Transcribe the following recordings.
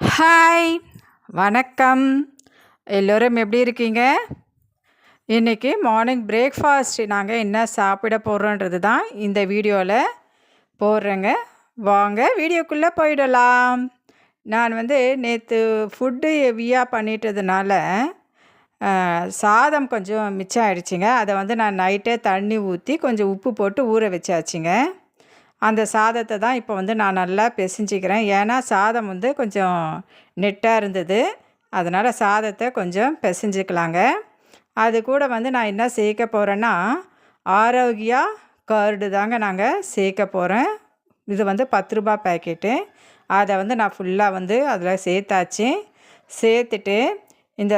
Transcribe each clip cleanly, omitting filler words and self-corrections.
Hi, வணக்கம். எல்லோரும் எப்படி இருக்கீங்க? இன்றைக்கி மார்னிங் பிரேக்ஃபாஸ்ட் நாங்கள் என்ன சாப்பிட போகிறோன்றது தான் இந்த வீடியோவில் போடுறேங்க. வாங்க வீடியோக்குள்ளே போயிடலாம். நான் நேற்று ஃபுட்டு ஹெவியாக பண்ணிட்டதுனால சாதம் கொஞ்சம் மிச்சம் ஆயிடுச்சுங்க. அதை நான் நைட்டே தண்ணி ஊற்றி கொஞ்சம் உப்பு போட்டு ஊற வச்சாச்சுங்க. அந்த சாதத்தை தான் இப்போ நான் நல்லா பிசைஞ்சிக்கிறேன். ஏன்னா சாதம் கொஞ்சம் நெட்டாக இருந்தது. அதனால் சாதத்தை கொஞ்சம் பிசைஞ்சிக்கலாங்க. அது கூட நான் என்ன சேர்க்க போகிறேன்னா, ஆரோக்கியா கர்டு தாங்க நாங்கள் சேர்க்க போகிறேன். இது 10 ரூபா பேக்கெட்டு. அதை நான் ஃபுல்லாக அதில் சேர்த்தாச்சு. சேர்த்துட்டு இந்த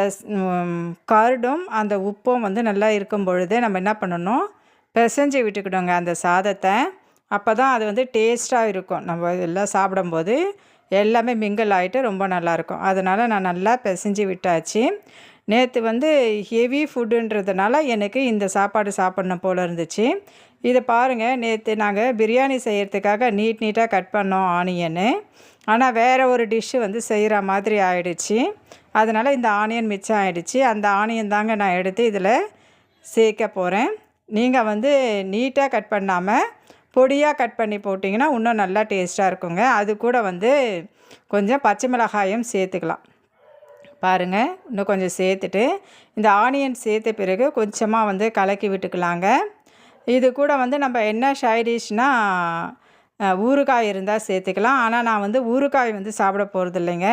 கர்டும் அந்த உப்பும் நல்லா இருக்கும் பொழுது நம்ம என்ன பண்ணணும், பிசைஞ்சு விட்டுக்கிட்டோங்க அந்த சாதத்தை. அப்போ தான் அது டேஸ்ட்டாக இருக்கும். நம்ம எல்லாம் சாப்பிடும்போது எல்லாமே மிங்கிள் ஆகிட்டு ரொம்ப நல்லாயிருக்கும். அதனால் நான் நல்லா பிசைஞ்சு விட்டாச்சு. நேற்று ஹெவி ஃபுட்டுன்றதுனால எனக்கு இந்த சாப்பாடு சாப்பிட்ணும் போல் இருந்துச்சு. இதை பாருங்கள், நேற்று நாங்கள் பிரியாணி செய்கிறதுக்காக நீட்டாக கட் பண்ணோம் ஆனியனு. ஆனால் வேறு ஒரு டிஷ்ஷு செய்கிற மாதிரி ஆகிடுச்சு. அதனால் இந்த ஆனியன் மிச்சம் ஆகிடுச்சு. அந்த ஆனியன் தாங்க நான் எடுத்து இதில் சேர்க்க போகிறேன். நீங்கள் நீட்டாக கட் பண்ணாமல் பொடியாக கட் பண்ணி போட்டிங்கன்னா இன்னும் நல்லா டேஸ்ட்டாக இருக்குங்க. அது கூட கொஞ்சம் பச்சை மிளகாயும் சேர்த்துக்கலாம். பாருங்கள், இன்னும் கொஞ்சம் சேர்த்துட்டு இந்த ஆனியன் சேர்த்த பிறகு கொஞ்சமாக கலக்கி விட்டுக்கலாங்க. இது கூட நம்ம என்ன சைடிஷ்னால் ஊறுகாய் இருந்தால் சேர்த்துக்கலாம். ஆனால் நான் ஊறுகாய் சாப்பிட போகிறது இல்லைங்க.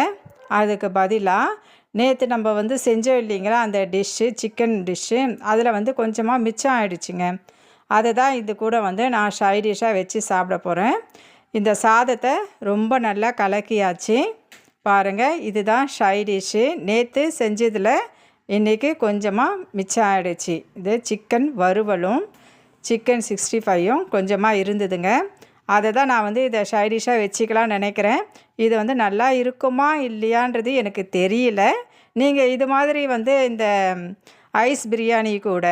அதுக்கு பதிலாக நேற்று நம்ம செஞ்சோம் இல்லைங்களா அந்த டிஷ்ஷு, சிக்கன் டிஷ்ஷு, அதில் கொஞ்சமாக மிச்சம் ஆகிடுச்சிங்க. அதை தான் இது கூட நான் சைடிஷ்ஷாக வச்சு சாப்பிட போகிறேன். இந்த சாதத்தை ரொம்ப நல்லா கலக்கியாச்சு. பாருங்கள், இதுதான் சைடிஷ்ஷு. நேற்று செஞ்சதில் இன்றைக்கி கொஞ்சமாக மிச்சம் ஆகிடுச்சு. இது சிக்கன் வறுவலும் சிக்கன் 65யும் கொஞ்சமாக இருந்ததுங்க. அதை தான் நான் இதை சைடிஷ்ஷாக வச்சுக்கலாம்னு நினைக்கிறேன். இது நல்லா இருக்குமா இல்லையான்றது எனக்கு தெரியல. நீங்கள் இது மாதிரி இந்த ஐஸ் பிரியாணி கூட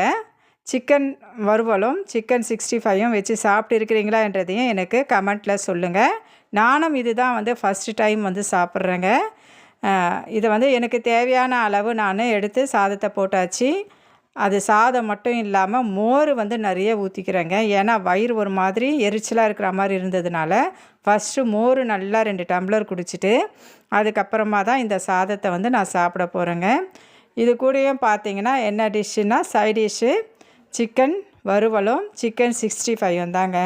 சிக்கன் வறுவலும் சிக்கன் 65யும் வச்சு சாப்பிட்டு இருக்கிறீங்களான்றதையும் எனக்கு கமெண்ட்டில் சொல்லுங்கள். நானும் இது தான் ஃபஸ்ட்டு டைம் சாப்பிட்றேங்க. இதை எனக்கு தேவையான அளவு நான் எடுத்து சாதத்தை போட்டாச்சு. அது சாதம் மட்டும் இல்லாமல் மோர் நிறைய ஊற்றிக்கிறேங்க. ஏன்னா வயிறு ஒரு மாதிரி எரிச்சலாக இருக்கிற மாதிரி இருந்ததுனால ஃபஸ்ட்டு மோர் நல்லா 2 டம்ளர் குடிச்சிட்டு அதுக்கப்புறமா தான் இந்த சாதத்தை நான் சாப்பிட போகிறேங்க. இது கூடயும் பார்த்தீங்கன்னா என்ன டிஷ்ஷுன்னா சைட் டிஷ்ஷு சிக்கன் வறுவலும் சிக்கன் 65யும் தாங்க.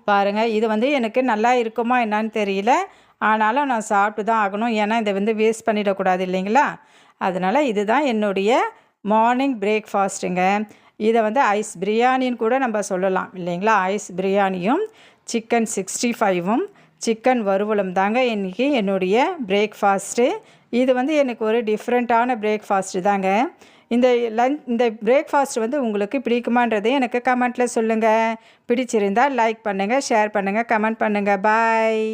பாருங்கள், இது எனக்கு நல்லா இருக்குமா என்னான்னு தெரியல. ஆனாலும் நான் சாப்பிட்டு தான் ஆகணும். ஏன்னா இதை வேஸ்ட் பண்ணிடக்கூடாது இல்லைங்களா. அதனால் இதுதான் என்னுடைய மார்னிங் பிரேக்ஃபாஸ்ட்டுங்க. இதை ஐஸ் பிரியாணின்னு கூட நம்ம சொல்லலாம் இல்லைங்களா. ஐஸ் பிரியாணியும் சிக்கன் 65வும் சிக்கன் வறுவலும் தாங்க இன்றைக்கி என்னுடைய பிரேக்ஃபாஸ்ட்டு. இது எனக்கு ஒரு டிஃப்ரெண்ட்டான பிரேக்ஃபாஸ்ட்டு தாங்க. இந்த பிரேக்ஃபாஸ்ட் உங்களுக்கு பிடிக்குமான்றதை எனக்கு கமெண்ட்டில் சொல்லுங்கள். பிடிச்சிருந்தால் லைக் பண்ணுங்கள், ஷேர் பண்ணுங்கள், கமெண்ட் பண்ணுங்கள். பாய்.